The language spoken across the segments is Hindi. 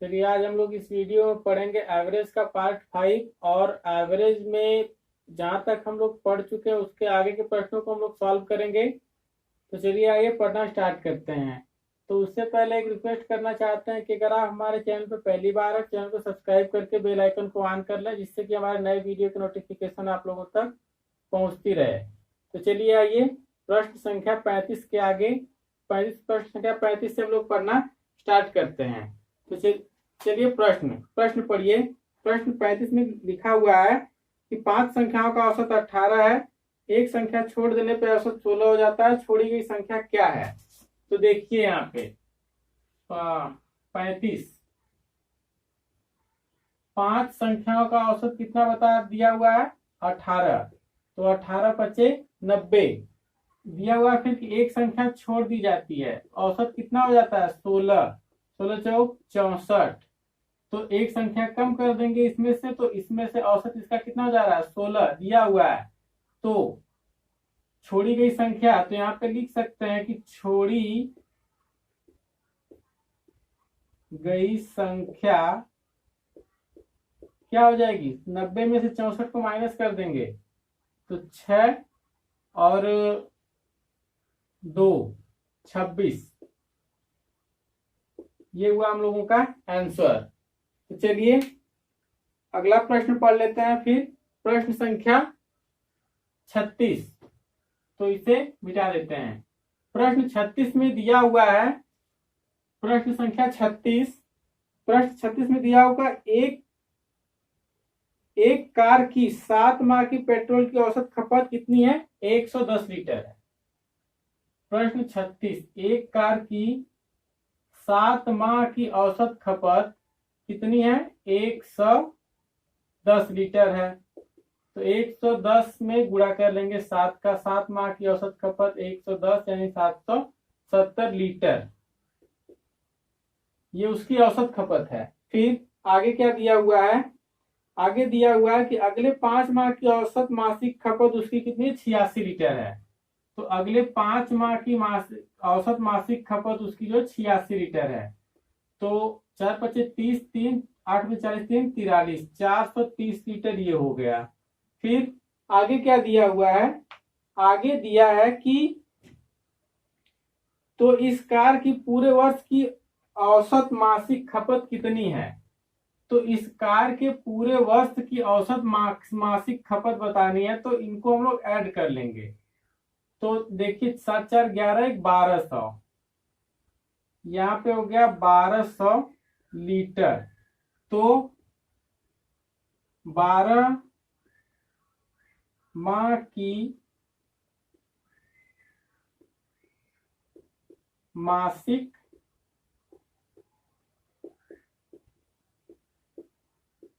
चलिए आज हम लोग इस वीडियो में पढ़ेंगे एवरेज का पार्ट 5 और एवरेज में जहाँ तक हम लोग पढ़ चुके हैं उसके आगे के प्रश्नों को हम लोग सॉल्व करेंगे। तो चलिए आइए पढ़ना स्टार्ट करते हैं। तो उससे पहले एक रिक्वेस्ट करना चाहते हैं कि अगर आप हमारे चैनल पर पहली बार है, चैनल को सब्सक्राइब करके बेल आइकन को ऑन कर लें, जिससे कि हमारे नए वीडियो की नोटिफिकेशन आप लोगों तक पहुँचती रहे। तो चलिए आइए प्रश्न संख्या 35 के आगे 35 प्रश्न संख्या 35 से हम लोग पढ़ना स्टार्ट करते हैं। तो चलिए प्रश्न पढ़िए। प्रश्न 35 में लिखा हुआ है कि 5 संख्याओं का औसत 18 है, एक संख्या छोड़ देने पर औसत 16 हो जाता है, छोड़ी गई संख्या क्या है। तो देखिए यहाँ पे 35 5 संख्याओं का औसत कितना बता दिया हुआ है 18। तो 18 पचे 90 दिया हुआ है। फिर कि एक संख्या छोड़ दी जाती है, औसत कितना हो जाता है 16, 16 चौक 64। तो एक संख्या कम कर देंगे इसमें से, तो इसमें से औसत इसका कितना हो जा रहा है 16 दिया हुआ है। तो छोड़ी गई संख्या, तो यहाँ पे लिख सकते हैं कि छोड़ी गई संख्या क्या हो जाएगी, 90 में से 64 को माइनस कर देंगे तो 6 और 2 26। ये हुआ हम लोगों का आंसर। तो चलिए अगला प्रश्न पढ़ लेते हैं। फिर प्रश्न संख्या 36, तो इसे मिटा देते हैं। प्रश्न 36 में दिया हुआ है, प्रश्न संख्या 36, प्रश्न 36 में दिया होगा एक कार की 7 माह की पेट्रोल की औसत खपत कितनी है, 110 लीटर है। प्रश्न 36, एक कार की 7 माह की औसत खपत कितनी है, 110 लीटर है। तो 110 में गुणा कर लेंगे 7 का, 7 माह की औसत खपत 110 यानी 770 लीटर, ये उसकी औसत खपत है। फिर आगे क्या दिया हुआ है, आगे दिया हुआ है कि अगले 5 माह की औसत मासिक खपत उसकी कितनी 86 लीटर है। तो अगले 5 माह की औसत मासिक खपत उसकी जो 86 लीटर है। तो 4 पचे 30, 3 8 में 40, 3 43, 430 लीटर ये हो गया। फिर आगे क्या दिया हुआ है, आगे दिया है कि तो इस कार की पूरे वर्ष की औसत मासिक खपत कितनी है। तो इस कार के पूरे वर्ष की औसत मासिक खपत बतानी है, तो इनको हम लोग ऐड कर लेंगे। तो देखिए 7 4 11 1200, यहाँ पे हो गया 1200 लीटर। तो 12 माह की मासिक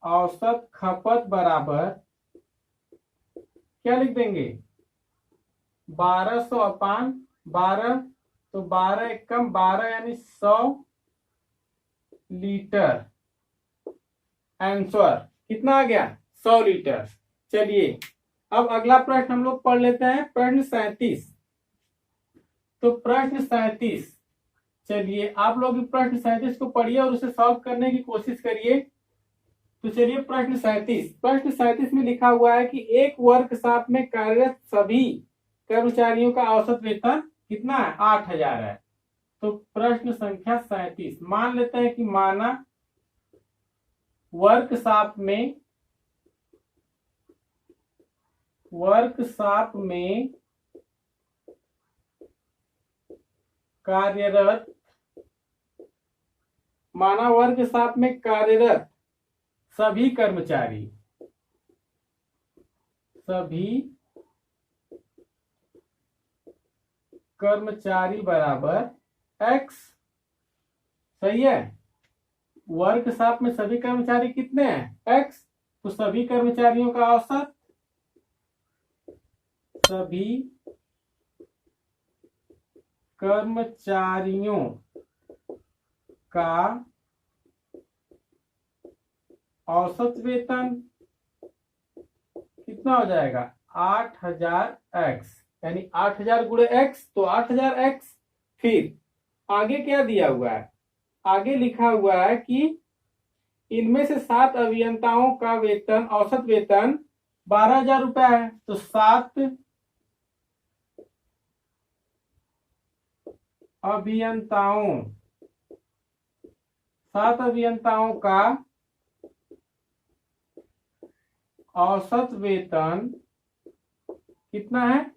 औसत खपत बराबर क्या लिख देंगे, 1200 अपान 12, तो 12 एकम 12 यानी 100 लीटर। आंसर कितना आ गया 100 लीटर। चलिए अब अगला प्रश्न हम लोग पढ़ लेते हैं, प्रश्न 37। तो प्रश्न 37, चलिए आप लोग प्रश्न 37 को पढ़िए और उसे सॉल्व करने की कोशिश करिए। तो चलिए प्रश्न 37, प्रश्न 37 में लिखा हुआ है कि एक वर्कशॉप में कार्यरत सभी कर्मचारियों का औसत वेतन कितना है 8000 है। तो प्रश्न संख्या 37, मान लेते हैं कि माना वर्कशॉप में कार्यरत, माना वर्कशॉप में कार्यरत सभी कर्मचारी बराबर x। सही है, वर्कशॉप में सभी कर्मचारी कितने हैं x, तो सभी कर्मचारियों का औसत, सभी कर्मचारियों का औसत वेतन कितना हो जाएगा 8000x, यानी 8000 गुणे x, तो 8000x। फिर आगे क्या दिया हुआ है, आगे लिखा हुआ है कि इनमें से 7 अभियंताओं का वेतन, औसत वेतन 12,000 रुपया है। तो 7 अभियंताओं का औसत वेतन कितना है?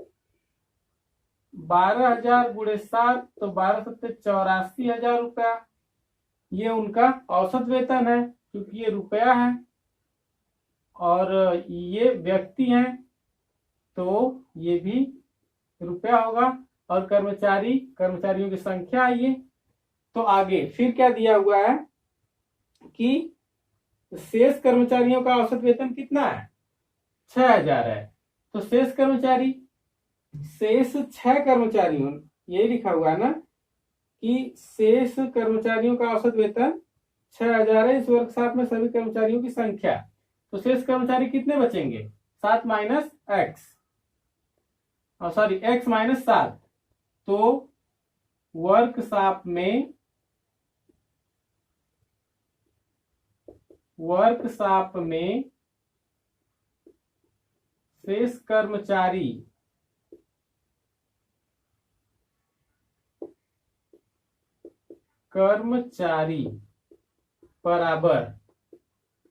12,000 गुणे 7, तो 12 सत्ते 84,000 रुपया। ये उनका औसत वेतन है, क्योंकि ये रुपया है और ये व्यक्ति हैं, तो ये भी रुपया होगा। और कर्मचारियों की संख्या है। तो आगे फिर क्या दिया हुआ है कि शेष कर्मचारियों का औसत वेतन कितना है? 6,000 है। तो शेष 6 कर्मचारियों, ये लिखा हुआ है ना कि शेष कर्मचारियों का औसत वेतन 6,000 है। इस वर्कशॉप में सभी कर्मचारियों की संख्या, तो शेष कर्मचारी कितने बचेंगे? 7 minus x, sorry x minus 7। तो वर्कशॉप में शेष कर्मचारी बराबर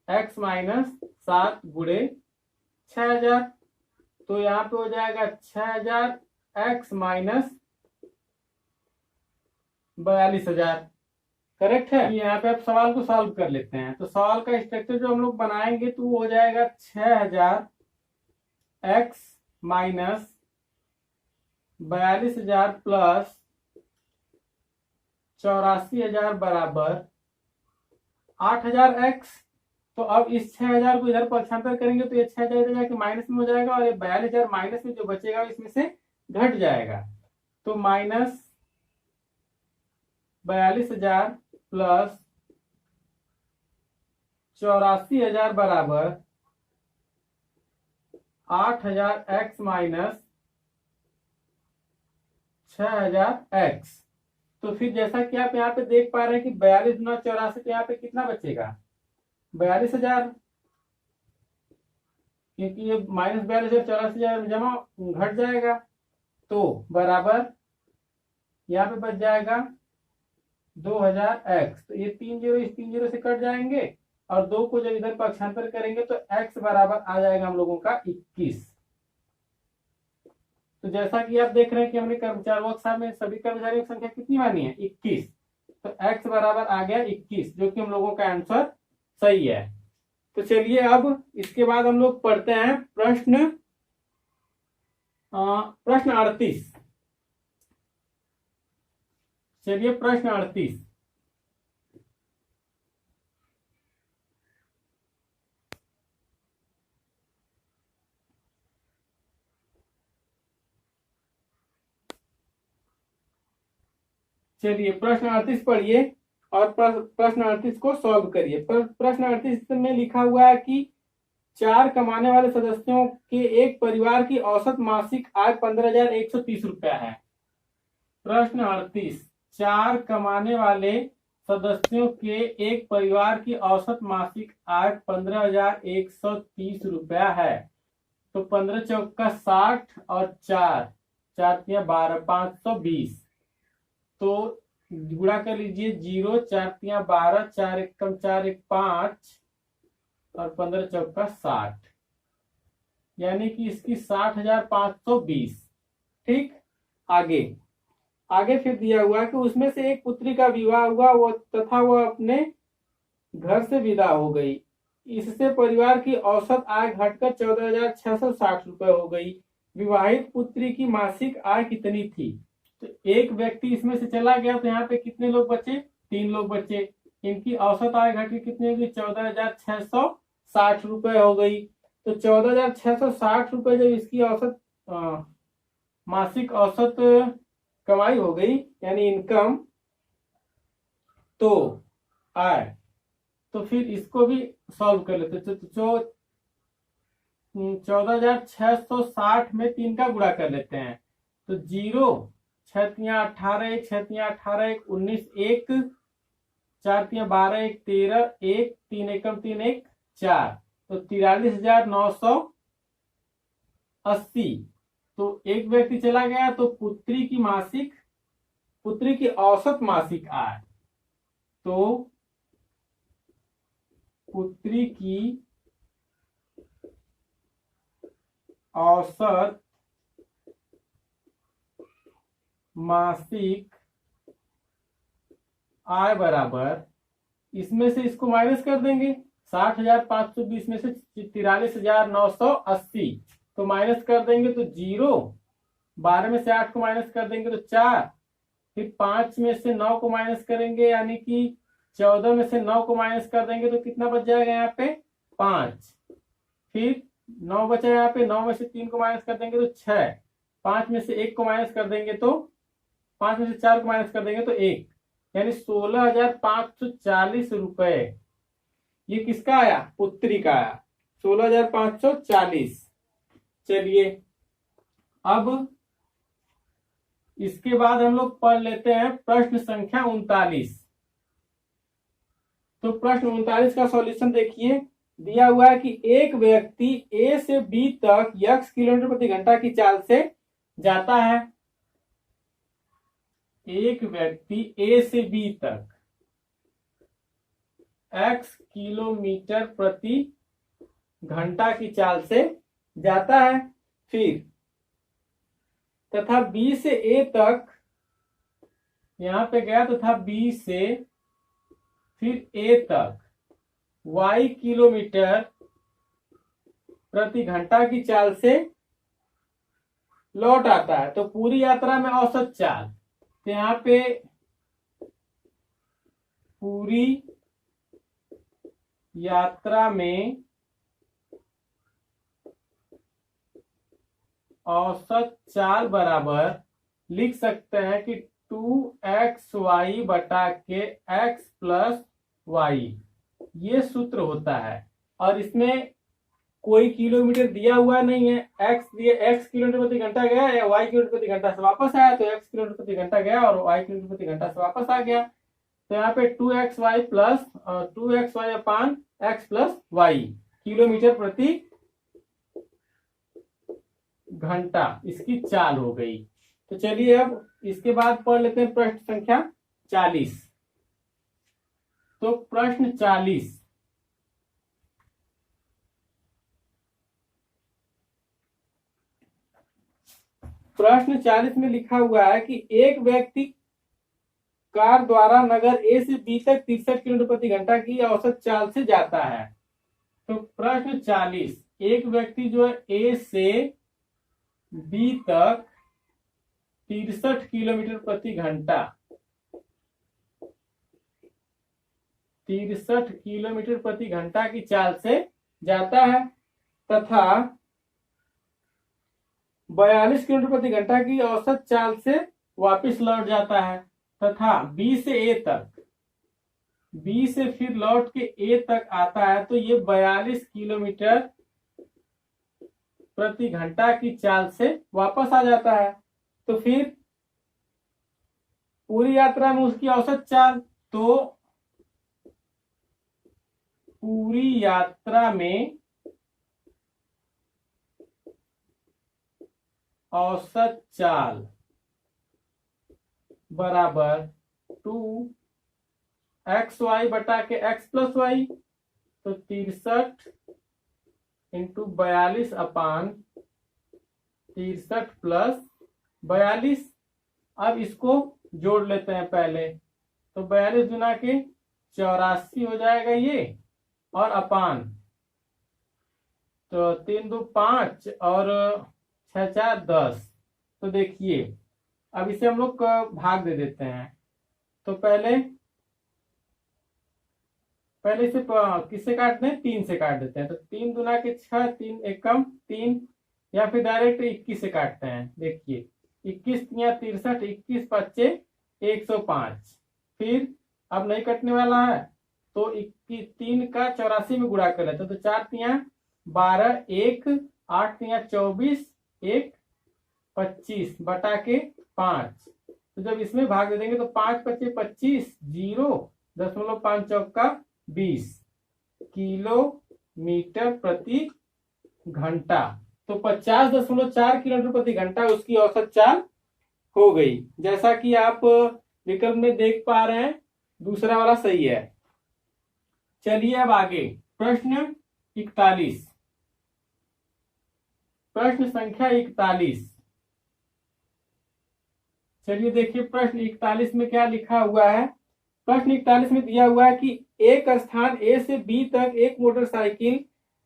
x माइनस 7 गुणे 6,000। तो यहाँ पे हो जाएगा 6,000 x माइनस 42,000। करेक्ट है। यहाँ पे आप सवाल को सॉल्व कर लेते हैं। तो सवाल का स्ट्रक्चर जो हम लोग बनाएंगे तो वो हो जाएगा 6,000 x माइनस 42,000 प्लस 84,000 बराबर 8,000 x। तो अब इस 6,000 को इधर पक्षांतर करेंगे तो ये 6,000 इधर जाके माइनस में हो जाएगा और ये 42,000 माइनस में जो बचेगा इसमें से घट जाएगा। तो माइनस 42,000 प्लस 84,000 बराबर 8,000 x माइनस 6,000 x। तो फिर जैसा कि आप यहाँ पे देख पा रहे हैं कि 42 गुना 84, तो यहाँ पे कितना बचेगा? 42,000, क्योंकि ये माइनस 42,000 84,000 जमा घट जाएगा। तो बराबर यहाँ पे बच जाएगा 2,000 x। तो ये 3 जीरो इस 3 जीरो से कट जाएंगे और 2 को जब इधर पक्षांतर करेंगे तो x बराबर आ जाएगा हम लोगों का 21। तो जैसा कि आप देख रहे हैं कि हमने कर्मचारी वर्कशॉप में सभी कर्मचारियों की संख्या कितनी मानी है? 21। तो x बराबर आ गया 21, जो कि हम लोगों का आंसर सही है। तो चलिए अब इसके बाद हम लोग पढ़ते हैं प्रश्न 38। चलिए प्रश्न 38। चलिए प्रश्न 38 पढ़िए और प्रश्न 38 को सॉल्व करिए। प्रश्न 38 में लिखा हुआ है कि 4 कमाने वाले सदस्यों के एक परिवार की औसत मासिक आय 15,130 रुपया है। प्रश्न 38, 4 कमाने वाले सदस्यों के एक परिवार की औसत मासिक आय 15,130 रुपया है। तो 15 चौका 60 और 4 4 12 520। तो गुणा कर लीजिए 0 4 12 4 1 4 1 5 और 15 चौका 60, यानी कि इसकी 60,520। ठीक। आगे फिर दिया हुआ है कि उसमें से एक पुत्री का विवाह हुआ तथा वह अपने घर से विदा हो गई। इससे परिवार की औसत आय घटकर 14,660 रुपए हो गई। विवाहित पुत्री की मासिक आय कितनी थी? तो एक व्यक्ति इसमें से चला गया, तो यहाँ पे कितने लोग बचे? 3 लोग बचे। इनकी औसत आय घट के कितनी होगी? 14,660 रुपए हो गई। तो 14,660 रुपए जब इसकी औसत मासिक औसत कमाई हो गई, यानी इनकम, तो आय, तो फिर इसको भी सॉल्व कर लेते। तो 14,660 में 3 का गुणा कर लेते हैं। तो 0 6 18 1 6 18 1 19 1 4 तिया 12, 1 13, 1 3 एकम 3 1 4, तो 43,980। तो एक व्यक्ति चला गया, तो पुत्री की औसत मासिक आय, तो पुत्री की औसत मासिक आय बराबर, इसमें से इसको माइनस कर देंगे, 60,520 में से 43,980, तो माइनस कर देंगे तो 0, 12 में से 8 को माइनस कर देंगे तो 4, फिर 5 में से 9 को माइनस करेंगे, यानी कि 14 में से 9 को माइनस कर देंगे तो कितना बच जाएगा यहाँ पे 5, फिर 9 बचा यहाँ पे, 9 में से 3 को माइनस कर देंगे तो 6, 5 में से 1 को माइनस कर देंगे तो 5 में से 4 को माइनस कर देंगे तो 1, यानी 16,540 रुपए। ये किसका आया? पुत्री का आया 16,540। चलिए अब इसके बाद हम लोग पढ़ लेते हैं प्रश्न संख्या 39। तो प्रश्न 39 का सॉल्यूशन देखिए, दिया हुआ है कि एक व्यक्ति ए से बी तक x किलोमीटर प्रति घंटा की चाल से जाता है। एक व्यक्ति ए से बी तक x किलोमीटर प्रति घंटा की चाल से जाता है, फिर तथा बी से ए तक यहां पे गया, तथा बी से फिर ए तक y किलोमीटर प्रति घंटा की चाल से लौट आता है। तो पूरी यात्रा में औसत चाल, तो यहाँ पे पूरी यात्रा में औसत चाल बराबर लिख सकते हैं कि 2xy बटा के x प्लस y, ये सूत्र होता है। और इसमें कोई किलोमीटर दिया हुआ नहीं है, x किलोमीटर प्रति घंटा गया या y किलोमीटर प्रति घंटा से वापस आया, तो x किलोमीटर प्रति घंटा गया और y किलोमीटर प्रति घंटा से वापस आ गया। तो यहाँ पे 2xy प्लस 2xy अपान x प्लस y किलोमीटर प्रति घंटा इसकी चाल हो गई। तो चलिए अब इसके बाद पढ़ लेते हैं प्रश्न संख्या 40। तो प्रश्न 40, प्रश्न 40 में लिखा हुआ है कि एक व्यक्ति कार द्वारा नगर ए से बी तक 63 किलोमीटर प्रति घंटा की औसत चाल से जाता है। तो प्रश्न 40, एक व्यक्ति जो है ए से बी तक 63 किलोमीटर प्रति घंटा 63 किलोमीटर प्रति घंटा की चाल से जाता है, तथा 42 किलोमीटर प्रति घंटा की औसत चाल से वापस लौट जाता है, तथा बी से ए तक, बी से फिर लौट के ए तक आता है, तो ये 42 किलोमीटर प्रति घंटा की चाल से वापस आ जाता है। तो फिर पूरी यात्रा में उसकी औसत चाल, तो पूरी यात्रा में औसत चाल बराबर 2xy बटा के x प्लस y, तो 63 इंटू 42 अपान 63 प्लस 42। अब इसको जोड़ लेते हैं पहले, तो 42 गुना के 84 हो जाएगा ये, और अपान, तो 3 2 5 और 6 4 10। तो देखिए अब इसे हम लोग भाग दे देते हैं। तो पहले इसे किससे काटते हैं? 3 से काट देते हैं। तो 3 दुना के 6, 3 एकम 3, या फिर डायरेक्ट 21 से काटते हैं। देखिए 21 तिया 63, 21 पच्चे 105। फिर अब नहीं कटने वाला है, तो 3 का 84 में गुणा कर लेते हैं। तो 4 तिया 12, 1 8 तिया 24, 1 25 बटा के 5। तो जब इसमें भाग दे देंगे तो 5 पच्चे 25, 0 50×5 किलोमीटर प्रति घंटा। तो 50.4 किलोमीटर प्रति घंटा उसकी औसत चाल हो गई। जैसा कि आप विकल्प में देख पा रहे हैं, दूसरा वाला सही है। चलिए अब आगे प्रश्न 41, प्रश्न संख्या 41। चलिए देखिए प्रश्न 41 में क्या लिखा हुआ है। प्रश्न 41 में दिया हुआ है कि एक स्थान ए से बी तक एक मोटरसाइकिल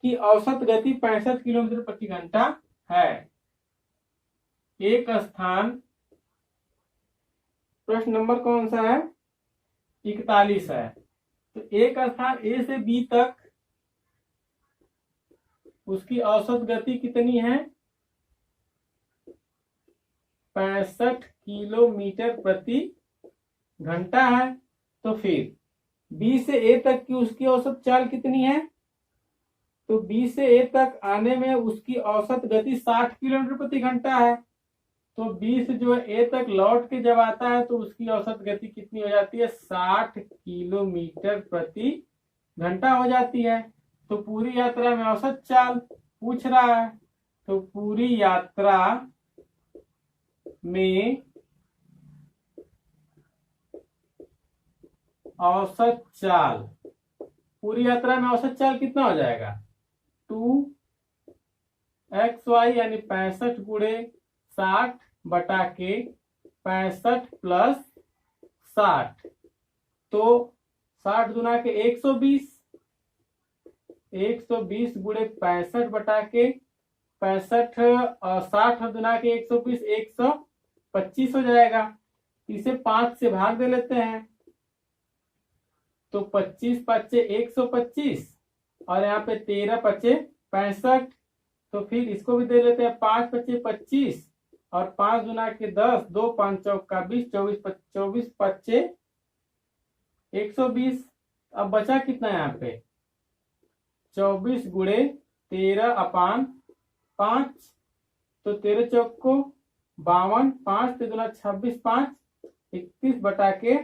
की औसत गति 65 किलोमीटर प्रति घंटा है। एक स्थान, प्रश्न नंबर कौन सा है, 41 है। तो एक स्थान ए से बी तक उसकी औसत गति कितनी है, 65 किलोमीटर प्रति घंटा है। तो फिर बी से ए तक की उसकी औसत चाल कितनी है, तो बी से ए तक आने में उसकी औसत गति 60 किलोमीटर प्रति घंटा है। तो बी से जो है ए तक लौट के जब आता है तो उसकी औसत गति कितनी हो जाती है, 60 किलोमीटर प्रति घंटा हो जाती है। तो पूरी यात्रा में औसत चाल पूछ रहा है, तो पूरी यात्रा में औसत चाल, पूरी यात्रा में औसत चाल कितना हो जाएगा, 2xy यानी 65 गुणे 60 बटा के 65 प्लस 60, तो 60 गुना के 120, 120 गुणे 65 बटा के 65 और 60 गुना के 120, 125 हो जाएगा। इसे 5 से भाग दे लेते हैं, तो 25 पच्चे 125 और यहाँ पे 13 पच्चे 65। तो फिर इसको भी दे लेते हैं, 5 पच्चे 25 और 5 गुना के 10, 2 5 चौका 20, 24 पच्चे 120। अब बचा कितना है यहाँ पे, 24 गुणे 13/5, तो 13 चौक को 52, 5 3 26, 5 31 बटा के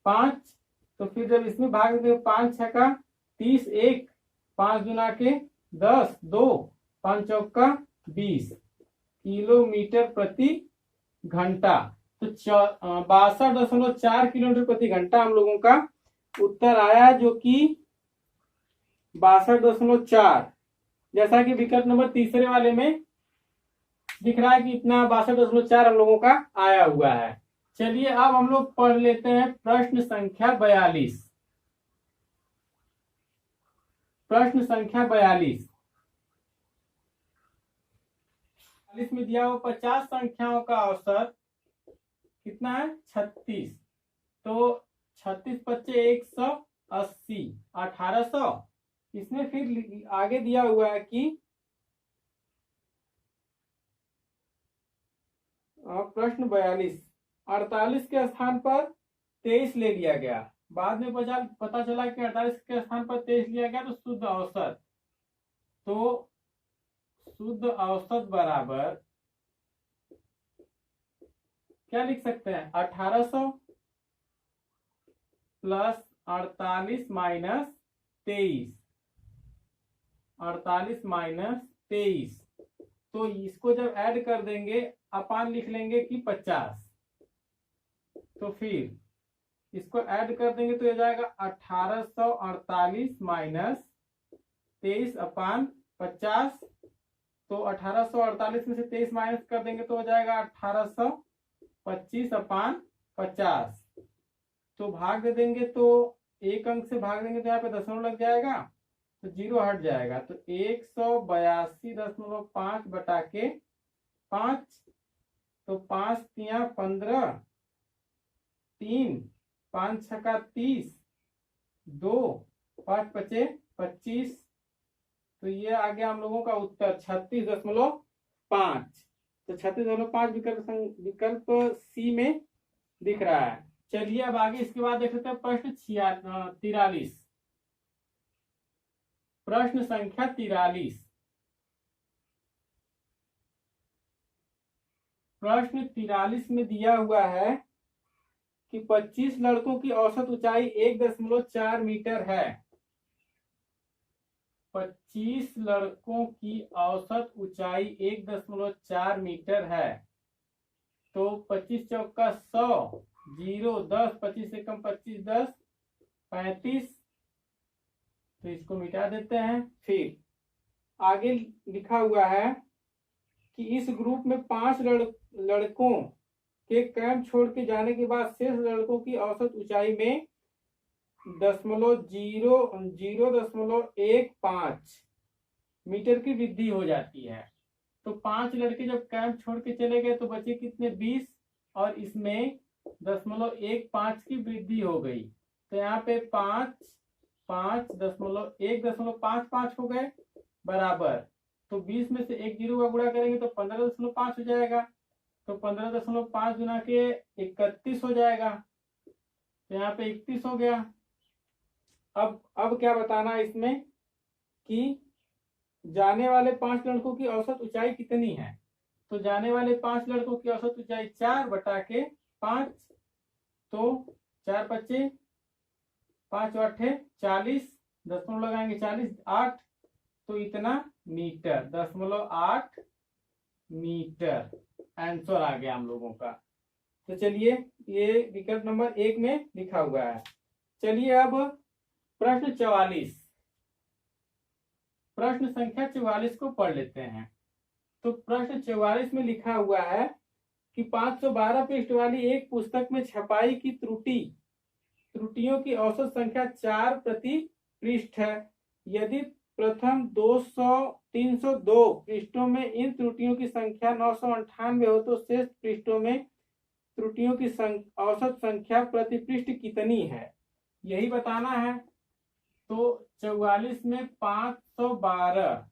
5। तो फिर जब इसमें भाग देते 5 6 का 30, 1 5 गुना के 10, 2 5 चौका 20 किलोमीटर प्रति घंटा। तो 62.4 किलोमीटर प्रति घंटा हम लोगों का उत्तर आया, जो कि 62.4, जैसा कि विकल्प नंबर तीसरे वाले में दिख रहा है कि इतना 62.4 हम लोगों का आया हुआ है। चलिए अब हम लोग पढ़ लेते हैं प्रश्न संख्या 42। प्रश्न संख्या 42 में दिया हुआ 50 संख्याओं का औसत कितना है, 36। तो 36 पच्चे 180, 1800। इसमें फिर आगे दिया हुआ है कि प्रश्न 42, 48 के स्थान पर 23 ले लिया गया। बाद में पता चला कि 48 के स्थान पर 23 लिया गया, तो शुद्ध औसत, तो शुद्ध औसत बराबर क्या लिख सकते हैं, 1800 प्लस 48 माइनस 23, 48 माइनस 23। तो इसको जब ऐड कर देंगे अपान लिख लेंगे कि 50। तो फिर इसको ऐड कर देंगे तो हो जाएगा 1848 माइनस 23/50। तो 1848 में से 23 माइनस कर देंगे तो हो जाएगा 1825/50। तो भाग दे देंगे तो एक अंक से भाग देंगे तो यहाँ पे दशमलव लग जाएगा, तो 0 हट जाएगा। तो 182.5 बटा के 5, तो 5 तिया 15, 3 5 छक्का 30, 2 5 पचे 25। तो ये आ गया हम लोगों का उत्तर 36.5। तो 36.5 विकल्प सी में दिख रहा है। चलिए अब आगे इसके बाद देख सकते हैं प्रश्न 43। प्रश्न संख्या 43। प्रश्न 43 में दिया हुआ है कि 25 लड़कों की औसत ऊंचाई 1.4 मीटर है। 25 लड़कों की औसत ऊंचाई 1.4 मीटर है। तो 25 चौका 100, 0, 10, 25 से कम 25, 10, 35। तो इसको मिटा देते हैं। फिर आगे लिखा हुआ है कि इस ग्रुप में 5 लड़कों के कैंप छोड़ के जाने के बाद शेष लड़कों की औसत ऊंचाई में 0.15 मीटर की वृद्धि हो जाती है। तो 5 लड़के जब कैंप छोड़ के चले गए तो बचे कितने, 20, और इसमें 0.15 की वृद्धि हो गई। तो यहाँ पे 5, 5, 1.55 हो गए बराबर। तो 20 में से एक 0 का गुणा करेंगे तो 15.5 हो जाएगा। तो 15.5 गुना के 31 हो जाएगा। तो यहाँ पे 31 हो गया। अब क्या बताना है इसमें कि जाने वाले 5 लड़कों की औसत ऊंचाई कितनी है। तो जाने वाले 5 लड़कों की औसत ऊंचाई 4/5। तो 4 बच्चे 5 8 40, 10 लगाएंगे 40, 8। तो इतना मीटर, 0.8 मीटर आंसर आ गया हम लोगों का। तो चलिए ये विकल्प नंबर 1 में लिखा हुआ है। चलिए अब प्रश्न 44, प्रश्न संख्या 44 को पढ़ लेते हैं। तो प्रश्न 44 में लिखा हुआ है कि 512 पृष्ठ वाली एक पुस्तक में छपाई की त्रुटियों की औसत संख्या 4 प्रति पृष्ठ है। यदि प्रथम 302 पृष्ठों में इन त्रुटियों की संख्या 998 हो तो शेष पृष्ठों में त्रुटियों की औसत संख्या प्रति पृष्ठ कितनी है, यही बताना है। तो 44 में 512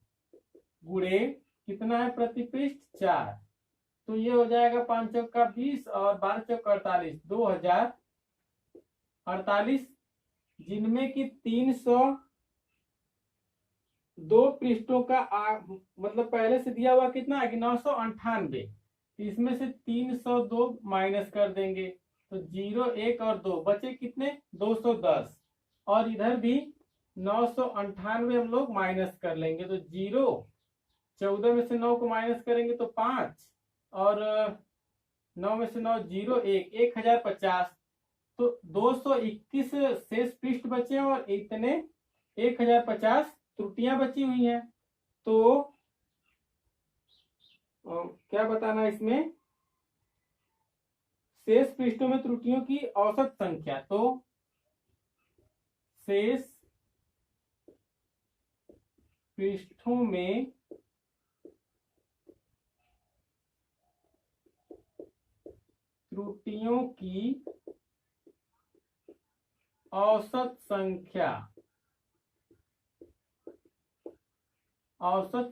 गुणे कितना है प्रति पृष्ठ, 4। तो ये हो जाएगा 5 चौका 20 और 12 चौका 48, 2048, जिनमें की 302 पृष्ठों का मतलब पहले से दिया हुआ कितना है कि 998। इसमें से 302 माइनस कर देंगे तो 0, 1 और 2 बचे कितने, 210। और इधर भी 998 हम लोग माइनस कर लेंगे तो 0, 14 में से 9 को माइनस करेंगे तो 5, और 9 में से 9, 0, 1, 1050। तो 221 शेष पृष्ठ बचे और इतने 1050 त्रुटियां बची हुई हैं। तो क्या बताना इसमें, शेष पृष्ठों में त्रुटियों की औसत संख्या। तो शेष पृष्ठों में त्रुटियों की औसत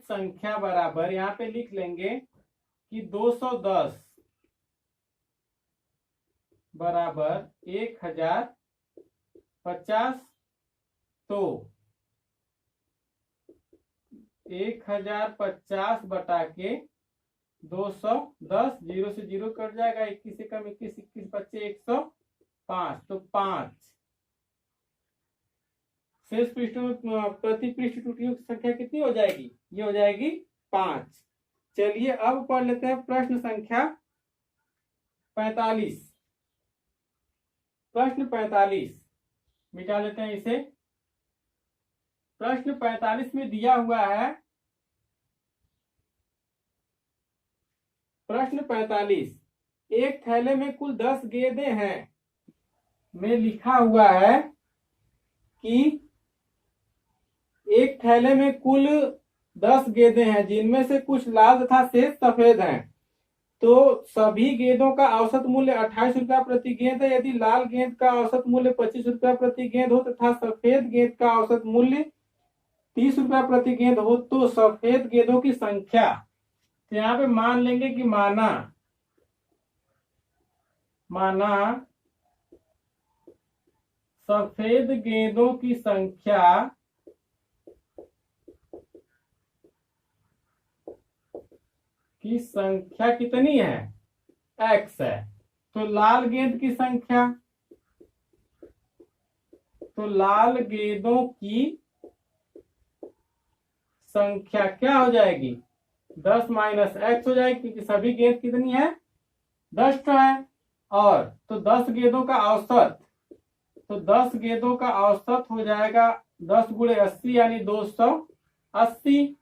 संख्या बराबर, यहाँ पे लिख लेंगे कि 210 बराबर 1050। तो 1050 बटा के 210, 0 से 0 कट जाएगा, 21 से कम 21, 21 बच्चे 105। तो 5 शेष पृष्ठों में प्रति पृष्ठ त्रुटियों की संख्या कितनी हो जाएगी, ये हो जाएगी 5। चलिए अब पढ़ लेते हैं प्रश्न संख्या 45। प्रश्न 45 मिटा लेते हैं इसे। प्रश्न 45 में दिया हुआ है, प्रश्न 45, एक थैले में कुल 10 गेंदें हैं में लिखा हुआ है कि एक थैले में कुल 10 गेंदें हैं जिनमें से कुछ लाल तथा शेष सफेद हैं। तो सभी गेंदों का औसत मूल्य 28 रुपया प्रति गेंद है। यदि लाल गेंद का औसत मूल्य 25 रुपया प्रति गेंद हो तथा सफेद गेंद का औसत मूल्य 30 रुपया प्रति गेंद हो तो सफेद गेंदों की संख्या। तो यहाँ पे मान लेंगे कि माना सफेद गेंदों की संख्या कितनी है, x है। तो लाल गेंद की संख्या, तो लाल गेंदों की संख्या क्या हो जाएगी, 10 माइनस एक्स हो जाएगी, क्योंकि सभी गेंद कितनी है, 10 तो है। और तो 10 गेंदों का औसत, तो 10 गेंदों का औसत हो जाएगा 10 गुणे 80 यानी 280।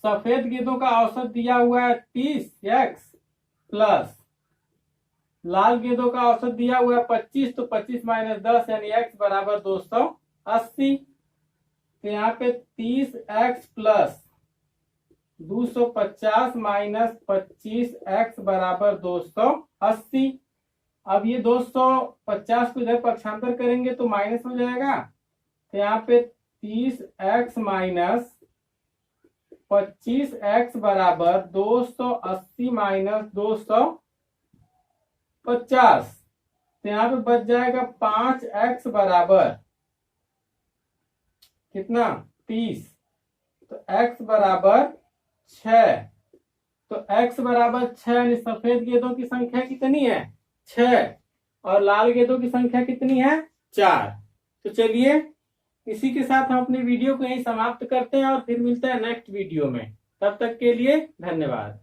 सफेद गेंदों का औसत दिया हुआ है 30x प्लस लाल गेंदों का औसत दिया हुआ है 25, तो 25 माइनस 10 यानी x बराबर 280। तो यहाँ पे 30x प्लस 250 माइनस 25x बराबर 280। अब ये 250 को इधर पक्षांतर करेंगे तो माइनस हो जाएगा, तो यहाँ पे 30x माइनस 25x बराबर 280 माइनस 250। तो यहाँ पे बच जाएगा 5x बराबर कितना, 30। तो x बराबर 6। तो x बराबर 6 यानी सफेद गेंदों की संख्या कितनी है, 6, और लाल गेंदों की संख्या कितनी है, 4। तो चलिए इसी के साथ हम अपने वीडियो को यहीं समाप्त करते हैं और फिर मिलते हैं नेक्स्ट वीडियो में। तब तक के लिए धन्यवाद।